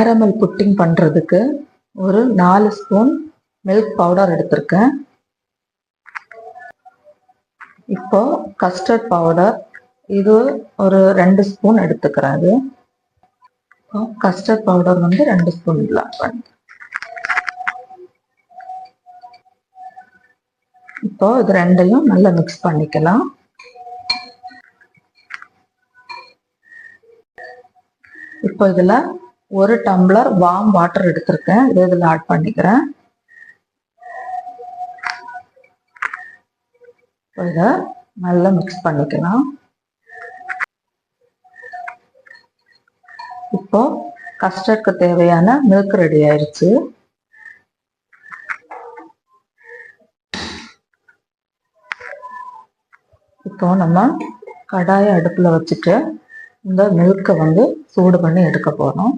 Caramel pudding பண்ணுறதுக்கு ஒரு 4 spoon milk powder எடுத்திருக்கேன். இப்போ கஸ்டர்ட் பவுடர் இது ஒரு 2 ஸ்பூன் எடுத்துக்கிறேன். இப்போ கஸ்டர்ட் பவுடர் 2 ஸ்பூன் ஆட் பண்ணி இப்போ இது ரெண்டையும் நல்லா மிக்ஸ் பண்ணிக்கலாம். இப்போ இதுல 1 டம்ளர் வார்ம் வாட்டர் எடுத்திருக்கேன். இதில் ஆட் பண்ணிக்கிறேன். இதை நல்லா மிக்ஸ் பண்ணிக்கலாம். இப்போ கஸ்டர்டுக்கு தேவையான மில்க் ரெடி ஆயிடுச்சு. இப்போ நம்ம கடாயை அடுப்புல வச்சுட்டு இந்த மில்கை சூடு பண்ணி எடுக்க போறோம்.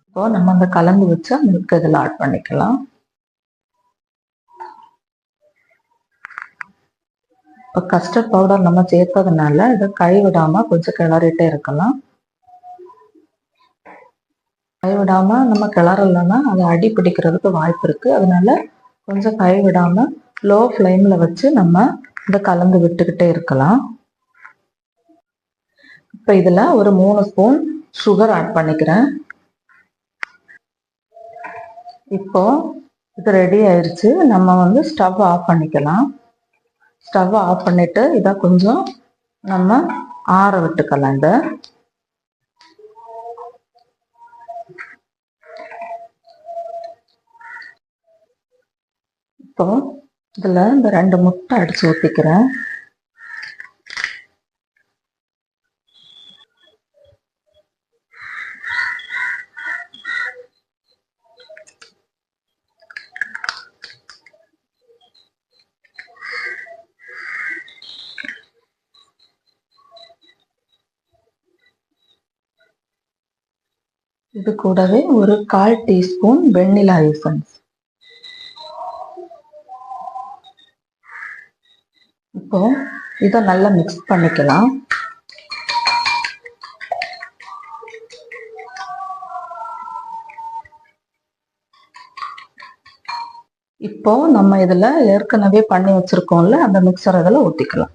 இப்போ நம்ம அந்த கலந்து வச்ச மில்க் இதில் ஆட் பண்ணிக்கலாம். இப்போ கஸ்டர்ட் பவுடர் நம்ம சேர்த்ததுனால இதை கைவிடாம கொஞ்சம் கிளறிட்டே இருக்கலாம். கைவிடாம நம்ம கிளறலைன்னா அது அடி பிடிக்கிறதுக்கு வாய்ப்பு இருக்கு. அதனால கொஞ்சம் கைவிடாம லோ ஃப்ளேம்ல வச்சு நம்ம இதை கலந்து விட்டுக்கிட்டே இருக்கலாம். இப்போ இதுல ஒரு 3 ஸ்பூன் சுகர் ஆட் பண்ணிக்கிறேன். இப்போ இது ரெடி ஆயிடுச்சு. நம்ம ஸ்டவ் ஆஃப் பண்ணிக்கலாம். ஸ்டவ் ஆஃப் பண்ணிட்டு இதை கொஞ்சம் நம்ம ஆற விட்டுக்கலாம். இப்போ இதுல இந்த 2 முட்டை அடிச்சு ஊத்திக்கிறேன். இது கூடவே ஒரு 1/4 டீஸ்பூன் வெண்ணிலா எசன்ஸ். இப்போ இதை நல்லா மிக்ஸ் பண்ணிக்கலாம். இப்போ நம்ம இதுல ஏற்கனவே பண்ணி வச்சிருக்கோம்ல அந்த மிக்சர் இதில் ஊத்திக்கலாம்.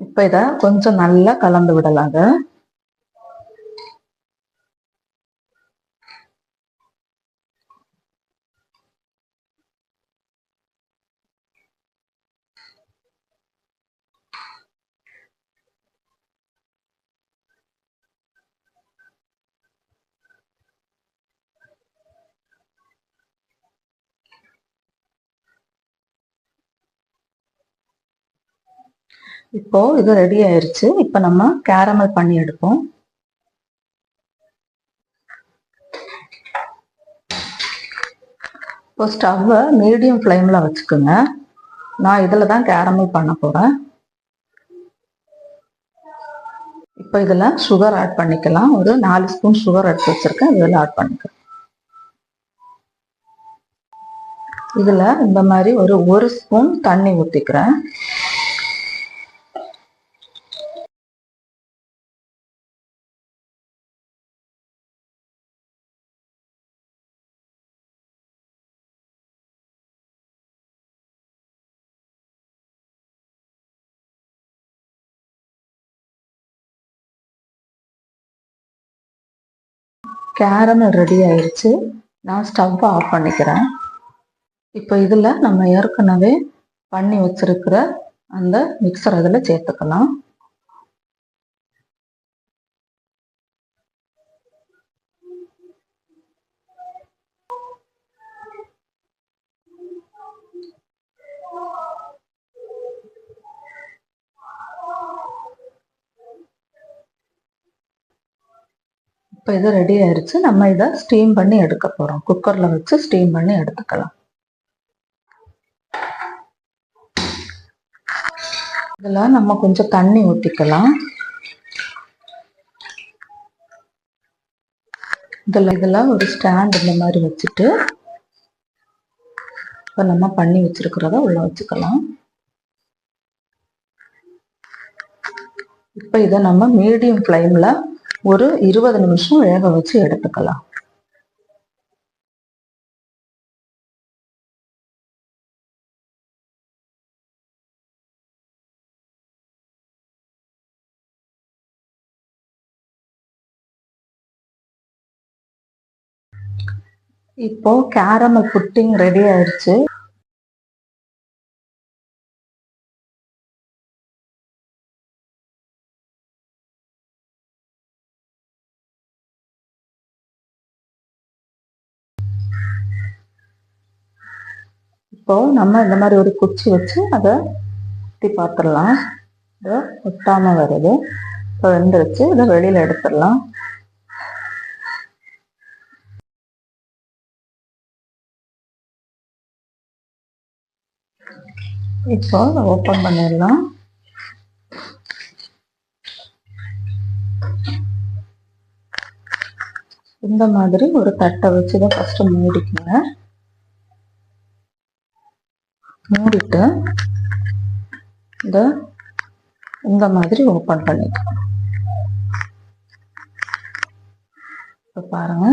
இப்ப இத கொஞ்சம் நல்லா கலந்து விடலாங்க. இப்போ இது ரெடி ஆயிருச்சு. இப்போ நம்ம கேரமல் பண்ணி எடுப்போம். இப்போ ஸ்டவ்வை மீடியம் ஃப்ளேம்ல வச்சுக்கோங்க. நான் இதில் தான் கேரமல் பண்ண போறேன். இப்போ இதில் சுகர் ஆட் பண்ணிக்கலாம். ஒரு 4 ஸ்பூன் சுகர் எடுத்து வச்சிருக்கேன். இதில் ஆட் பண்ணிக்கலாம். இதில் இந்த மாதிரி ஒரு ஸ்பூன் தண்ணி ஊற்றிக்கிறேன். கேரமல் ரெடி ஆயிடுச்சு. நான் ஸ்டவ் ஆஃப் பண்ணிக்கிறேன். இப்போ இதில் நம்ம ஏற்கனவே பண்ணி வச்சிருக்கிற அந்த மிக்சர் இதில் சேர்த்துக்கலாம். இப்போ இது ரெடி ஆயிடுச்சு. நம்ம இதை ஸ்டீம் பண்ணி எடுக்க போறோம். குக்கர்ல வச்சு ஸ்டீம் பண்ணி எடுத்துக்கலாம். இதுல நம்ம கொஞ்சம் தண்ணி ஊற்றிக்கலாம். இதில் ஒரு ஸ்டாண்ட் இந்த மாதிரி வச்சுட்டு இப்போ நம்ம பண்ணி வச்சிருக்கிறத உள்ள வச்சுக்கலாம். இப்போ இதை நம்ம மீடியம் ஃப்ளேமில் ஒரு 20 நிமிஷம் வேக வச்சு எடுத்துக்கலாம். இப்போ கேரமல் புட்டிங் ரெடி ஆயிடுச்சு. இப்போ நம்ம இந்த மாதிரி ஒரு குச்சி வச்சு அதை சுற்றி பார்த்துடலாம். இதை ஒட்டாம வருது. இப்போ வெந்துருச்சு. இதை வெளியில எடுத்துடலாம். இப்போ ஓப்பன் பண்ணிடலாம். இந்த மாதிரி ஒரு தட்டை வச்சு இதை ஃபர்ஸ்ட் மூடிக்குங்க. மூடிட்டு இந்த மாதிரி ஓப்பன் பண்ணிக்கலாம். இப்போ பாருங்க,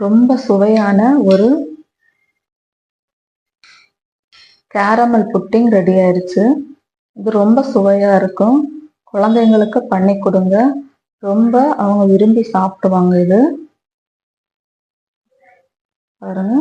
ரொம்ப சுவையான ஒரு கேரமல் புட்டிங் ரெடி ஆயிடுச்சு. இது ரொம்ப சுவையா இருக்கும். குழந்தைங்களுக்கு பண்ணி கொடுங்க. ரொம்ப அவங்க விரும்பி சாப்பிடுவாங்க. இது பாருங்க.